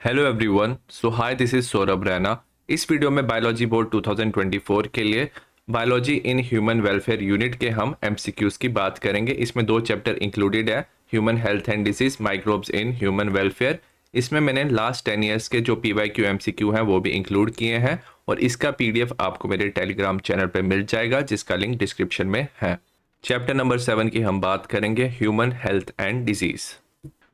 Hello everyone, so hi, this is Saurabh Raina. इस video में biology board 2024 के लिए बायोलॉजी इन ह्यूमन वेलफेयर यूनिट के हम एमसीक्यूज की बात करेंगे। इसमें दो चैप्टर इंक्लूडेड है, human health and disease, microbes in human welfare. इसमें मैंने लास्ट 10 ईयर्स के जो पीवाईक्यू एमसीक्यू हैं वो भी इंक्लूड किए हैं और इसका पीडीएफ आपको मेरे टेलीग्राम चैनल पर मिल जाएगा जिसका लिंक डिस्क्रिप्शन में है। चैप्टर नंबर 7 की हम बात करेंगे, human health and disease.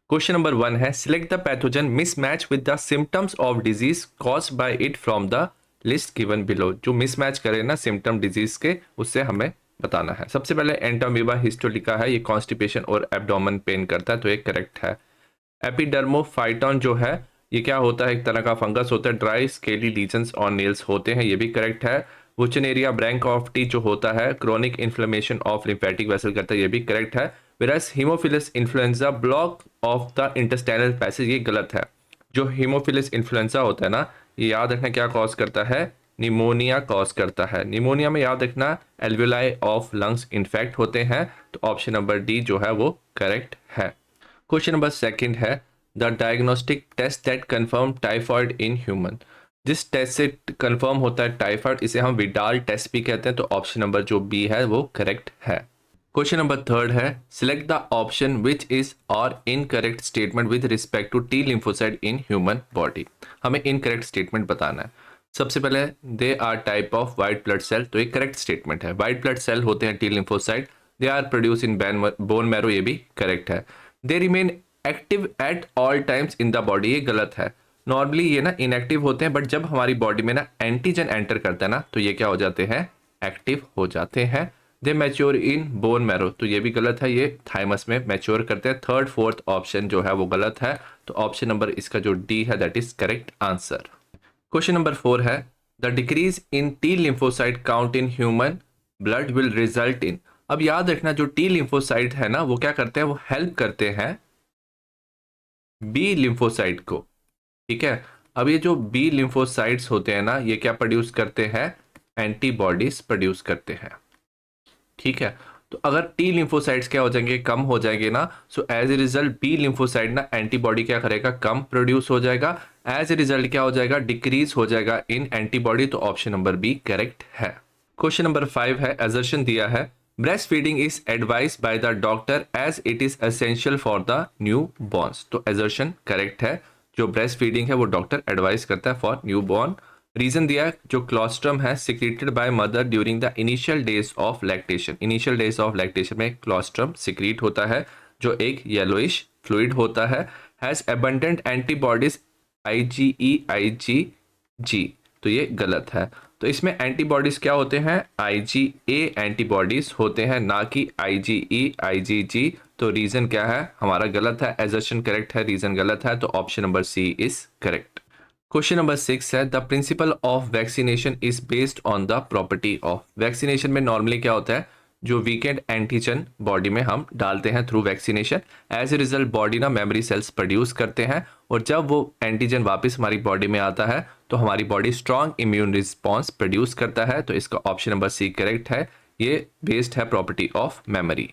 Question number 1 है, select the pathogen mismatch with the symptoms of disease caused by it from the list given below. जो मिसमैच करे ना सिम्टम डिजीज के, उससे हमें बताना है। सबसे पहले एंटामीबा हिस्टोलिका है, ये कॉन्स्टिपेशन और एब्डोमेन पेन करता है, तो ये करेक्ट है। एपिडर्मोफाइटॉन जो है ये क्या होता है, एक तरह का फंगस होता है, dry scaly lesions on nails होते हैं, ये भी करेक्ट है। वुचनेरिया ब्रैंकोफ्टी जो होता है, chronic inflammation of lymphatic vessel करता है, ये भी करेक्ट है। Whereas Haemophilus influenza block of the intestinal passage, ये गलत है। जो हीमोफिलस इन्फ्लुएंजा होता है ना, ये याद रखना क्या कॉज करता है, निमोनिया कॉज करता है। निमोनिया में याद रखना एल्वियोलाई ऑफ लंग्स इन्फेक्ट होते हैं, तो ऑप्शन नंबर डी जो है वो करेक्ट है। क्वेश्चन नंबर 2 है, the diagnostic test that confirm typhoid in human. जिस टेस्ट से कंफर्म होता है टाइफॉइड, इसे हम विडाल टेस्ट भी कहते हैं, तो ऑप्शन नंबर जो बी है वो करेक्ट है। क्वेश्चन नंबर 3 है, select the option which is और incorrect statement with respect to T lymphocyte in human body. हमें इनकरेक्ट स्टेटमेंट बताना है। सबसे पहले they are type of white blood cell, तो एक करेक्ट स्टेटमेंट है। वाइट ब्लड सेल होते हैं T lymphocyte, they are produce in bone marrow, ये भी करेक्ट है। They remain active at all times in the body, ये गलत है। नॉर्मली ये ना इनएक्टिव होते हैं, बट जब हमारी बॉडी में ना एंटीजन एंटर करता है ना, तो ये क्या हो जाते हैं, एक्टिव हो जाते हैं। दे मैच्योर इन बोन मैरो, तो ये भी गलत है, ये थाइमस में मैच्योर करते हैं। थर्ड फोर्थ ऑप्शन जो है वो गलत है, तो ऑप्शन नंबर इसका जो डी है that is correct answer. Question number 4 है, the decrease in T lymphocyte count in human blood will result in. अब याद रखना जो टी लिम्फोसाइट है ना, वो क्या करते हैं, वो हेल्प करते हैं बी लिम्फोसाइट को। ठीक है, अब ये जो बी लिम्फोसाइट्स होते हैं ना, ये क्या प्रोड्यूस करते हैं, एंटीबॉडीज प्रोड्यूस करते हैं। ठीक है, तो अगर टी लिम्फोसाइट्स क्या हो जाएंगे, कम हो जाएंगे ना, so as a result B lymphocyte ना एंटीबॉडी क्या करेगा, कम प्रोड्यूस हो जाएगा। एज ए रिजल्ट क्या हो जाएगा, डिक्रीज हो जाएगा इन एंटीबॉडी, तो ऑप्शन नंबर बी करेक्ट है। क्वेश्चन नंबर 5 है, असर्शन दिया है, breast feeding is advise by the doctor as it is essential for the newborns, तो असर्शन करेक्ट है। जो ब्रेस्ट फीडिंग है वो डॉक्टर एडवाइस करता है फॉर न्यू बॉर्न। रीजन दिया है, जो क्लोस्ट्रम है secreted by mother during the initial days of lactation. Initial days of lactation में क्लोस्ट्रम सिक्रीट होता है जो एक येलोइश फ्लूइड होता है। Has abundant antibodies IgE IgG, तो ये गलत है। तो इसमें एंटीबॉडीज क्या होते हैं, IgA एंटीबॉडीज होते हैं, ना कि IgE IgG। तो रीजन क्या है हमारा गलत है, एजर्शन करेक्ट है, रीजन गलत है, तो option number C is correct. Question number 6 है, the principle of vaccination is based on the property of. Vaccination में नॉर्मली क्या होता है, जो वीकेंड एंटीजन बॉडी में हम डालते हैं through vaccination, as a result body ना मेमोरी सेल्स प्रोड्यूस करते हैं, और जब वो एंटीजन वापस हमारी बॉडी में आता है तो हमारी body strong immune response produce करता है, तो इसका ऑप्शन नंबर सी करेक्ट है, ये बेस्ड है property of memory.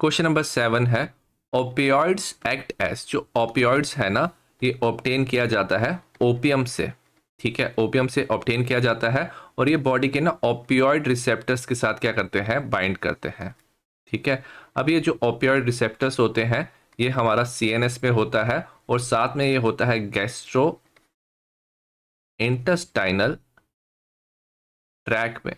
Question number 7 है, ओपियोइड्स एक्ट एज। जो ओपियोइड्स है ना, ये ऑब्टेन किया जाता है ओपियम से। ठीक है, ओपियम से ऑब्टेन किया जाता है, और ये बॉडी के ना ओपियोइड रिसेप्टर्स के साथ क्या करते हैं, बाइंड करते हैं। ठीक है, अब ये जो ओपियोइड रिसेप्टर्स होते हैं ये हमारा CNS में होता है, और साथ में ये होता है गैस्ट्रो इंटेस्टाइनल ट्रैक में।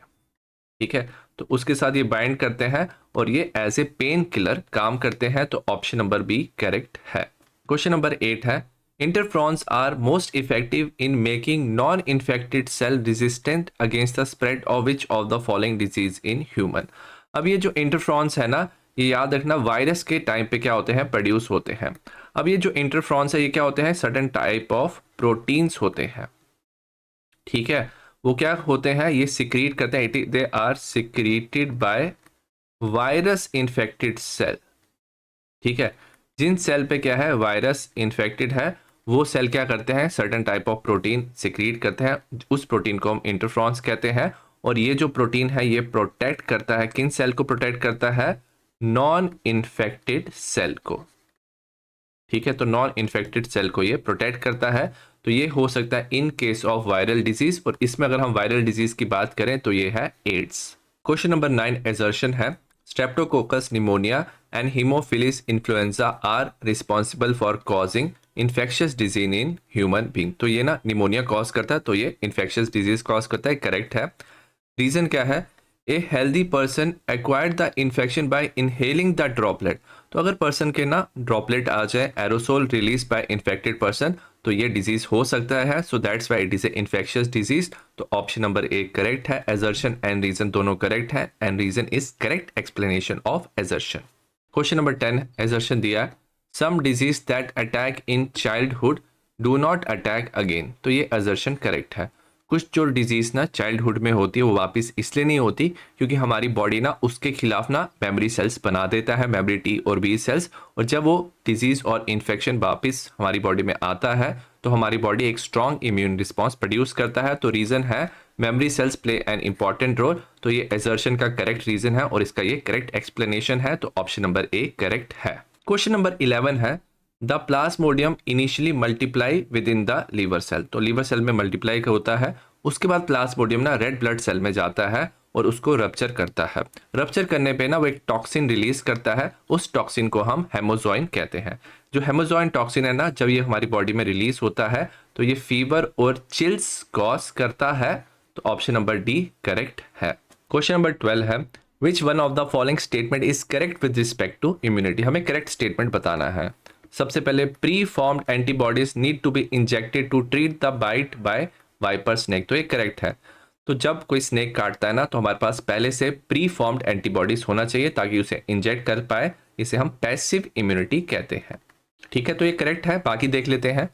ठीक है, तो उसके साथ ये बाइंड करते हैं और ये एज ए पेन किलर काम करते हैं, तो ऑप्शन नंबर बी करेक्ट है। क्वेश्चन नंबर 8 है, interferons are most effective in making non infected cell resistant against the spread of which of the following disease in human. अब ये जो इंटरफ्रॉन्स है ना, ये याद रखना वायरस के टाइम पे क्या होते हैं, प्रोड्यूस होते हैं। अब ये जो इंटरफ्रॉन्स है ये क्या होते हैं, सर्टेन टाइप ऑफ प्रोटीन्स होते हैं। ठीक है, वो क्या होते हैं, ये सिक्रीट करते हैं, they are secreted by virus infected cell. ठीक है, जिन सेल पे क्या है, वायरस इन्फेक्टेड है, वो सेल क्या करते हैं, certain type of protein secrete करते हैं, उस प्रोटीन को हम इंटरफ्रॉन्स कहते हैं। और ये जो प्रोटीन है ये प्रोटेक्ट करता है, किन सेल को प्रोटेक्ट करता है, नॉन इन्फेक्टेड सेल को। ठीक है, तो नॉन इन्फेक्टेड सेल को ये प्रोटेक्ट करता है। तो ये हो सकता है in case of viral disease, और इसमें अगर हम वायरल डिजीज की बात करें तो ये है एड्स। क्वेश्चन नंबर 9 एजर्शन है streptococcus pneumoniae and haemophilus influenzae are responsible for causing infectious disease in human being. तो ये ना निमोनिया कॉज करता है, तो ये इन्फेक्शियस डिजीज कॉज करता है, करेक्ट है। रीजन क्या है? A healthy person acquired the infection by inhaling the droplet. तो अगर पर्सन के ना ड्रॉपलेट आ जाए aerosol release by infected person, तो ये डिजीज हो सकता है, so that's why it is a infectious disease. तो ऑप्शन नंबर ए करेक्ट है। एजर्शन एंड रीजन दोनों करेक्ट है, and reason is correct explanation of assertion. Question number 10 assertion दिया है some disease that attack in childhood do not attack again. तो ये assertion correct है। कुछ जो डिजीज ना चाइल्डहुड में होती है वो वापस इसलिए नहीं होती क्योंकि हमारी बॉडी ना उसके खिलाफ ना मेमोरी सेल्स बना देता है, मेमोरी टी और बी सेल्स, और जब वो डिजीज और इन्फेक्शन वापस हमारी बॉडी में आता है तो हमारी बॉडी एक स्ट्रॉन्ग इम्यून रिस्पॉन्स प्रोड्यूस करता है। तो रीजन है memory cells play an important role. तो ये एजर्शन का करेक्ट रीजन है और इसका ये करेक्ट एक्सप्लेनेशन है, तो ऑप्शन नंबर ए करेक्ट है। क्वेश्चन नंबर 11 है the plasmodium initially multiply within the liver cell. तो लीवर सेल में मल्टीप्लाई होता है, उसके बाद प्लाज्मोडियम ना रेड ब्लड सेल में जाता है और उसको रप्चर करता है। रप्चर करने पे ना वो एक टॉक्सिन रिलीज करता है, उस टॉक्सिन को हम हेमोजॉइन कहते हैं। जो हेमोजॉइन टॉक्सिन है ना, जब ये हमारी बॉडी में रिलीज होता है तो ये फीवर और चिल्स कॉज करता है। तो ऑप्शन नंबर डी करेक्ट है। क्वेश्चन नंबर 12 है which one of the following statement is correct with respect to immunity. हमें करेक्ट स्टेटमेंट बताना है। सबसे पहले pre formed antibodies need to be injected to treat the bite by viper snake. तो ये correct है। तो जब कोई स्नेक काटता है ना तो हमारे पास पहले से प्री फॉर्म्ड एंटीबॉडीज होना चाहिए ताकि उसे इंजेक्ट कर पाए, इसे हम पैसिव इम्यूनिटी कहते हैं। ठीक है, तो ये करेक्ट है। बाकी देख लेते हैं।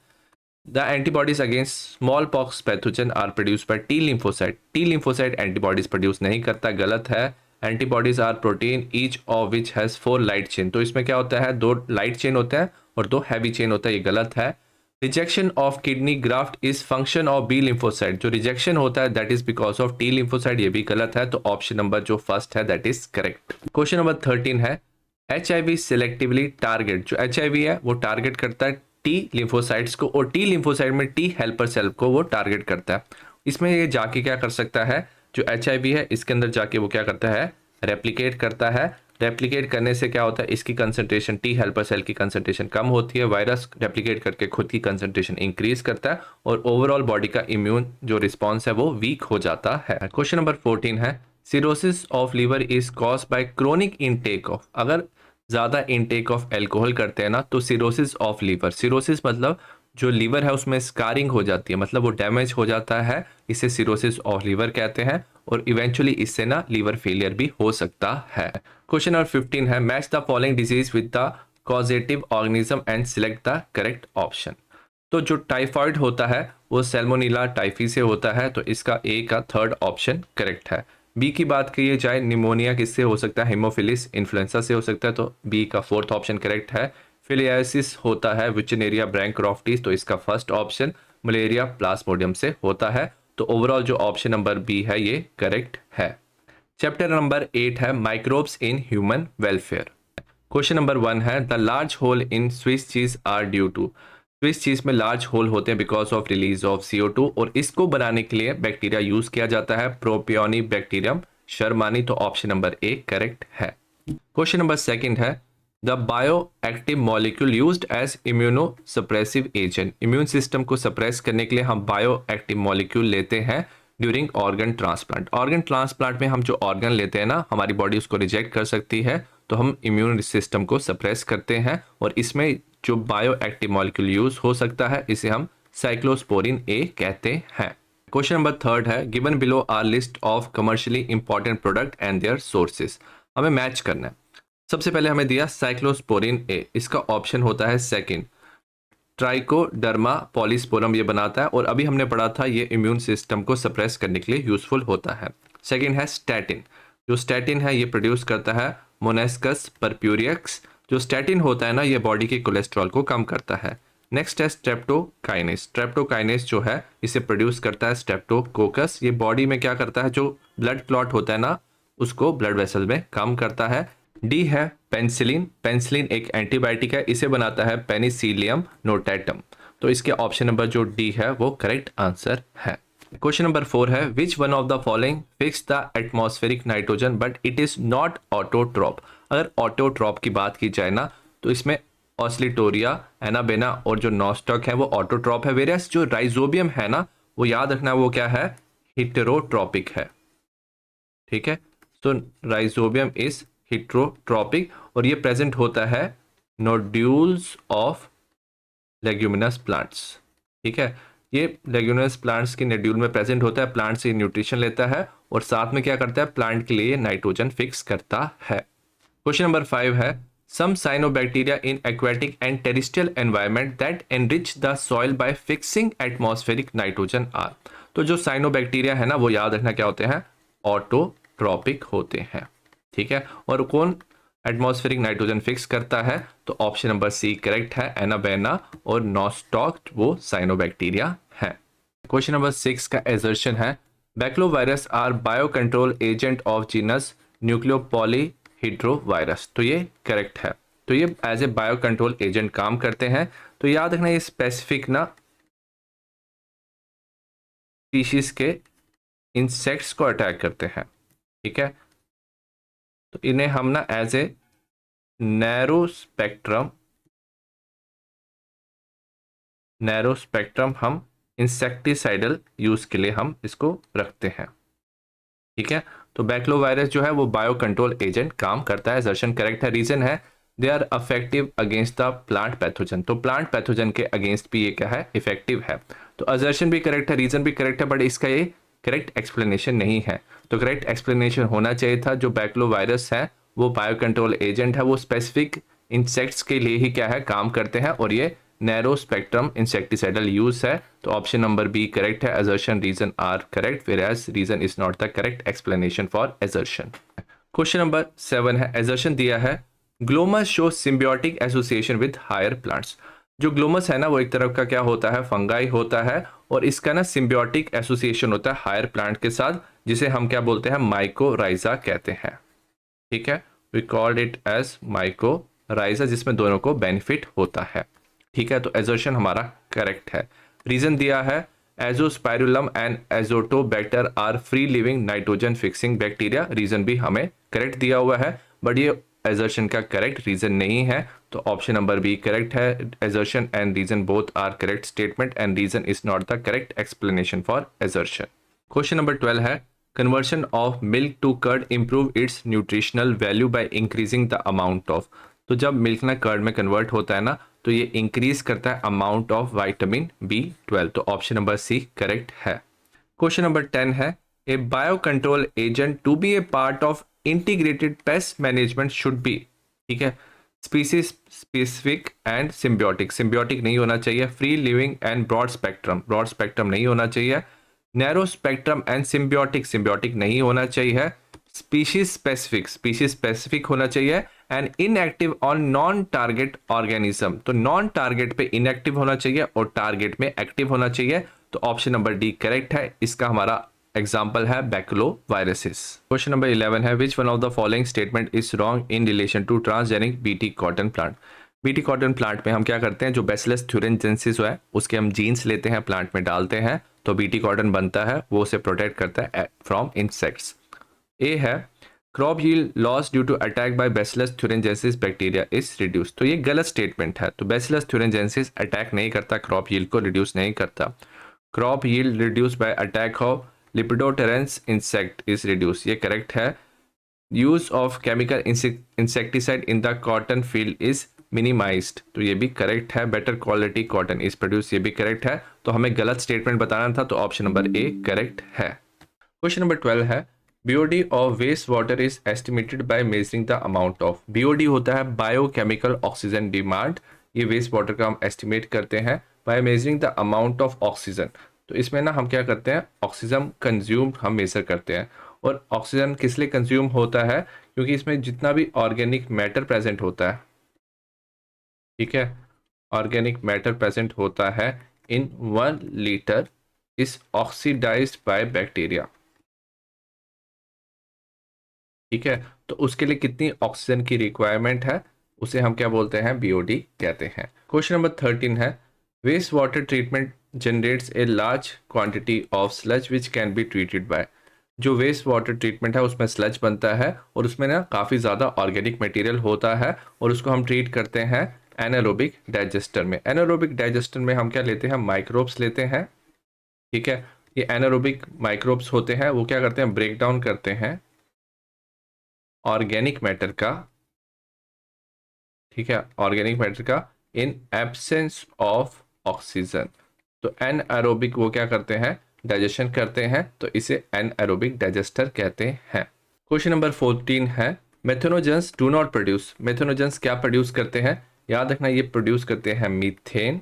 The antibodies against smallpox pathogen are produce by T lymphocyte. T lymphocyte antibodies produce नहीं करता, गलत है। Antibodies are protein each of which has 4 light chain. तो इसमें क्या होता है, 2 लाइट चेन होते हैं और 2 हैवी चेन होता है, ये गलत है। Rejection of kidney graft is function of B lymphocyte. जो रिजेक्शन होता है that is because of T lymphocyte, ये भी गलत है। तो ऑप्शन नंबर जो फर्स्ट है that is correct. Question number 13 है HIV सिलेक्टिवली टारगेट। जो HIV है वो टारगेट करता है टी लिम्फोसाइट्स को, और टी लिम्फोसाइट में टी हेल्पर सेल को वो टारगेट करता है। इसमें ये जाके क्या कर सकता है, जो HIV है इसके अंदर जाके वो क्या करता है, रेप्लिकेट करता है। रेप्लिकेट करने से क्या होता है, इसकी कंसंट्रेशन टी हेल्पर सेल की कंसंट्रेशन कम होती है। वायरस रेप्लिकेट करके खुद की कंसंट्रेशन इंक्रीज करता है और ओवरऑल बॉडी का इम्यून जो रिस्पॉन्स है वो वीक हो जाता है। क्वेश्चन नंबर 14 है cirrhosis of liver is cause by chronic intake of. अगर ज़्यादा इनटेक ऑफ एल्कोहल करते हैं ना तो सिरोसिस ऑफ लीवर, सिरोसिस मतलब जो लीवर है उसमें स्कारिंग हो जाती है, मतलब वो डैमेज हो जाता है, इसे सिरोसिस ऑफ लीवर कहते हैं, और इवेंचुअली इससे ना लीवर फेलियर भी हो सकता है। क्वेश्चन नंबर 15 है match the following disease with the causative organism and select the correct option. तो जो टाइफॉइड होता है वो सैल्मोनेला टाइफी से होता है, तो इसका ए का थर्ड ऑप्शन करेक्ट है। बी की बात की जाए निमोनिया किससे हो सकता है, हीमोफिलिस इन्फ्लुएंजा से हो सकता है, तो बी का फोर्थ ऑप्शन करेक्ट है। फिलियासिस होता है विचनेरिया ब्रैंकक्रॉफ्टिस, तो इसका फर्स्ट ऑप्शन मलेरिया प्लाज्मोडियम से होता है। तो ओवरऑल जो ऑप्शन नंबर बी है ये करेक्ट है। चैप्टर नंबर 8 है microbes in human welfare. Question number 1 है the large hole in Swiss cheese are due to. Swiss cheese में लार्ज होल होते हैं because of release of CO2, और इसको बनाने के लिए बैक्टीरिया यूज किया जाता है प्रोपियोनी बैक्टीरियम शर्मानी, तो ऑप्शन नंबर ए करेक्ट है। क्वेश्चन नंबर 2 है the bioactive molecule used as immunosuppressive agent. Immune system को सप्रेस करने के लिए हम बायो एक्टिव मॉलिक्यूल लेते हैं during organ transplant. Organ transplant में हम जो ऑर्गन लेते हैं ना, हमारी बॉडी उसको रिजेक्ट कर सकती है, तो हम इम्यून सिस्टम को सप्रेस करते हैं, और इसमें जो बायो एक्टिव मॉलिक्यूल यूज हो सकता है इसे हम साइक्लोस्पोरिन ए कहते हैं। क्वेश्चन नंबर 3 है given below are list of commercially important product and their sources. हमें मैच करना है। सबसे पहले हमें दिया साइक्लोस्पोरिन ए, इसका ऑप्शन होता है सेकंड। ट्राइकोडर्मा पॉलीस्पोरम ये बनाता है, और अभी हमने पढ़ा था ये इम्यून सिस्टम को सप्रेस करने के लिए यूजफुल होता है। सेकंड है स्टैटिन। जो स्टैटिन है ये प्रोड्यूस करता है मोनेस्कस परप्यूरियक्स। जो स्टैटिन होता है ना ये बॉडी के कोलेस्ट्रॉल को कम करता है। नेक्स्ट है स्ट्रेप्टोकाइनेस। स्ट्रेप्टोकाइनेस जो है इसे प्रोड्यूस करता है स्ट्रेप्टोकोकस। ये बॉडी में क्या करता है, जो ब्लड क्लॉट होता है ना उसको ब्लड वेसल में कम करता है। डी है पेनिसिलिन। पेनिसिलिन एक एंटीबायोटिक है, इसे बनाता है पेनिसिलियम नोटैटम। तो इसके ऑप्शन नंबर जो डी है वो करेक्ट आंसर है। क्वेश्चन नंबर 4 है which one of the following fix the atmospheric nitrogen but it is not autotroph. अगर ऑटोट्रॉप की बात की जाए ना तो इसमें ऑस्लिटोरिया, एनाबेना और जो नॉस्टॉक है वो ऑटोट्रॉप है, वेरियस जो राइजोबियम है ना वो याद रखना वो क्या है, हिटेरोट्रॉपिक है। ठीक है, तो राइजोबियम इज हिटेरोट्रॉपिक और ये प्रेजेंट होता है नोड्यूल्स ऑफ लेग्यूमिनस प्लांट्स। ठीक है, ये लेग्यूमिनस प्लांट्स के नोड्यूल में प्रेजेंट होता है, प्लांट से न्यूट्रिशन लेता है और साथ में क्या करता है, प्लांट के लिए नाइट्रोजन फिक्स करता है। क्वेश्चन नंबर 5 है some cyanobacteria in aquatic and terrestrial environment that enrich the soil by fixing atmospheric nitrogen are. तो जो साइनोबैक्टीरिया है ना वो याद रखना क्या होते हैं, ऑटोट्रॉपिक होते हैं। ठीक है, और कौन एटमॉस्फेरिक नाइट्रोजन फिक्स करता है, तो ऑप्शन नंबर सी करेक्ट है, एनाबेना और नॉस्टॉक वो साइनोबैक्टीरिया है। क्वेश्चन नंबर 6 का एजर्शन है baculovirus are bio control agent of genus nucleopolyhedrovirus. तो ये करेक्ट है, तो ये as a bio control agent काम करते हैं। तो याद रखना ये स्पेसिफिक ना स्पीशीज के इंसेक्ट्स को अटैक करते हैं। ठीक है, तो इन्हें हम ना एज ए नैरो स्पेक्ट्रम हम इंसेक्टिसाइडल यूज के लिए हम इसको रखते हैं। ठीक है, तो बैक्लोवायरस जो है वो बायो कंट्रोल एजेंट काम करता है, असर्शन करेक्ट है। रीजन है they are effective against the plant pathogen, तो प्लांट पैथोजन के अगेंस्ट भी ये क्या है, इफेक्टिव है। तो असर्शन भी करेक्ट है, रीजन भी करेक्ट है, बट इसका ये करेक्ट एक्सप्लेनेशन नहीं है। तो करेक्ट एक्सप्लेनेशन होना चाहिए था जो बैक्लोवायरस है वो बायो कंट्रोल एजेंट है, वो स्पेसिफिक इंसेक्ट्स के लिए ही क्या है काम करते हैं और ये नैरो स्पेक्ट्रम इंसेक्टिसाइडल यूज है। तो ऑप्शन नंबर बी करेक्ट है, assertion reason are correct whereas reason is not the correct explanation for assertion. Question number 7 है असर्शन दिया है glomus show symbiotic association with higher plants. जो glomus है ना वो एक तरफ का क्या होता है, फंगाई होता है और इसका ना सिम्बियोटिक एसोसिएशन होता है हायर प्लांट के साथ, जिसे हम क्या बोलते हैं, माइकोराइजा कहते हैं। ठीक है, we called it as mycorrhiza, जिसमें दोनों को बेनिफिट होता है। ठीक है, तो एजर्शन हमारा करेक्ट है। रीजन दिया है Azospirillum and Azotobacter are free living nitrogen fixing bacteria, reason भी हमें करेक्ट दिया हुआ है, बट ये एजर्शन का करेक्ट रीजन नहीं है। तो ऑप्शन नंबर बी करेक्ट है, assertion and reason both are correct statement and reason is not the correct explanation for assertion. Question number 12 है conversion of milk to curd improve its nutritional value by increasing the amount of. तो जब milk ना curd में convert होता है ना तो ये इंक्रीज करता है अमाउंट ऑफ विटामिन B12, तो ऑप्शन नंबर सी करेक्ट है। क्वेश्चन नंबर 10 है a bio control agent to be a part of integrated pest management should be. ठीक है, species specific and symbiotic, symbiotic नहीं होना चाहिए, free living and broad spectrum नहीं होना चाहिए, narrow spectrum and symbiotic, symbiotic नहीं होना चाहिए, स्पीशीज स्पेसिफिक होना चाहिए and inactive on non target organism. तो नॉन टारगेट पे इनएक्टिव होना चाहिए और टारगेट में एक्टिव होना चाहिए। तो ऑप्शन नंबर डी करेक्ट है, इसका हमारा एग्जाम्पल है बैक्लोवायरसिस। क्वेश्चन नंबर 11 है which one of the following statement is wrong in relation to transgenic BT cotton plant. BT cotton plant में हम क्या करते हैं, जो बैसिलस thuringiensis है उसके हम जीन्स लेते हैं, प्लांट में डालते हैं तो बीटी कॉटन बनता है, वो उसे प्रोटेक्ट करता है फ्रॉम इंसेक्ट्स। ए है crop yield loss due to attack by Bacillus thuringiensis bacteria is reduce. तो ये गलत स्टेटमेंट है, तो बैसिलस thuringiensis अटैक नहीं करता, क्रॉप यील्ड को रिड्यूस नहीं करता। Crop yield reduce by attack of lepidopterans insect is reduce, ये करेक्ट है। Use of chemical insecticide in the cotton field is minimized, तो ये भी करेक्ट है। Better quality cotton is produce, ये भी करेक्ट है। तो हमें गलत स्टेटमेंट बताना था, तो ऑप्शन नंबर ए करेक्ट है। क्वेश्चन नंबर 12 है BOD of waste water is estimated by measuring the amount of. BOD होता है बायोकेमिकल ऑक्सीजन डिमांड, ये वेस्ट वाटर का हम एस्टिमेट करते हैं by measuring the amount of oxygen. तो इसमें ना हम क्या करते हैं, ऑक्सीजन कंज्यूम हम मेजर करते हैं। और ऑक्सीजन किस लिए कंज्यूम होता है, क्योंकि इसमें जितना भी ऑर्गेनिक मैटर प्रेजेंट होता है, ठीक है, ऑर्गेनिक मैटर प्रेजेंट होता है in 1 litre is oxidised by bacteria. ठीक है, तो उसके लिए कितनी ऑक्सीजन की रिक्वायरमेंट है उसे हम क्या बोलते हैं, BOD कहते हैं। क्वेश्चन नंबर 13 है waste water treatment generates a large quantity of sludge which can be treated by. जो वेस्ट वाटर ट्रीटमेंट है उसमें स्लज बनता है और उसमें ना काफ़ी ज़्यादा ऑर्गेनिक मटेरियल होता है और उसको हम ट्रीट करते हैं एनारोबिक डाइजेस्टर में। एनारोबिक डाइजेस्टर में हम क्या लेते हैं, माइक्रोब्स लेते हैं। ठीक है, ये एनारोबिक माइक्रोब्स होते हैं, वो क्या करते हैं, ब्रेक डाउन करते हैं ऑर्गेनिक मैटर का, ठीक है, ऑर्गेनिक मैटर का इन एब्सेंस ऑफ ऑक्सीजन। तो एनएरोबिक वो क्या करते हैं, डाइजेशन करते हैं, तो इसे एनएरोबिक डाइजेस्टर कहते हैं। क्वेश्चन नंबर 14 है, मेथनोजेंस डू नॉट प्रोड्यूस। मेथनोजेंस क्या प्रोड्यूस करते हैं, याद रखना ये प्रोड्यूस करते हैं मीथेन,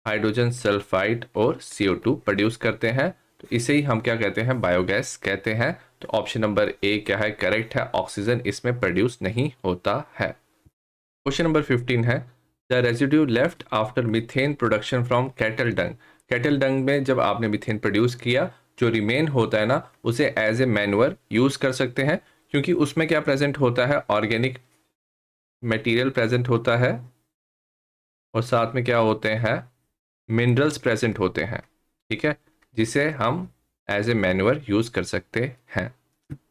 हाइड्रोजन सल्फाइड और CO2 प्रोड्यूस करते हैं। तो इसे ही हम क्या कहते हैं, बायोगैस कहते हैं। तो ऑप्शन नंबर ए क्या है, करेक्ट है, ऑक्सीजन इसमें प्रोड्यूस नहीं होता है। क्वेश्चन नंबर 15 है, the residue left after methane production from cattle Dang. Cattle डंग में जब आपने मीथेन प्रोड्यूस किया, जो रिमेन होता है ना, उसे एज ए मैन्योर यूज कर सकते हैं, क्योंकि उसमें क्या प्रेजेंट होता है, ऑर्गेनिक मटेरियल प्रेजेंट होता है और साथ में क्या होते हैं, मिनरल्स प्रेजेंट होते हैं। ठीक है, जिसे हम एज ए मैन्योर यूज कर सकते हैं।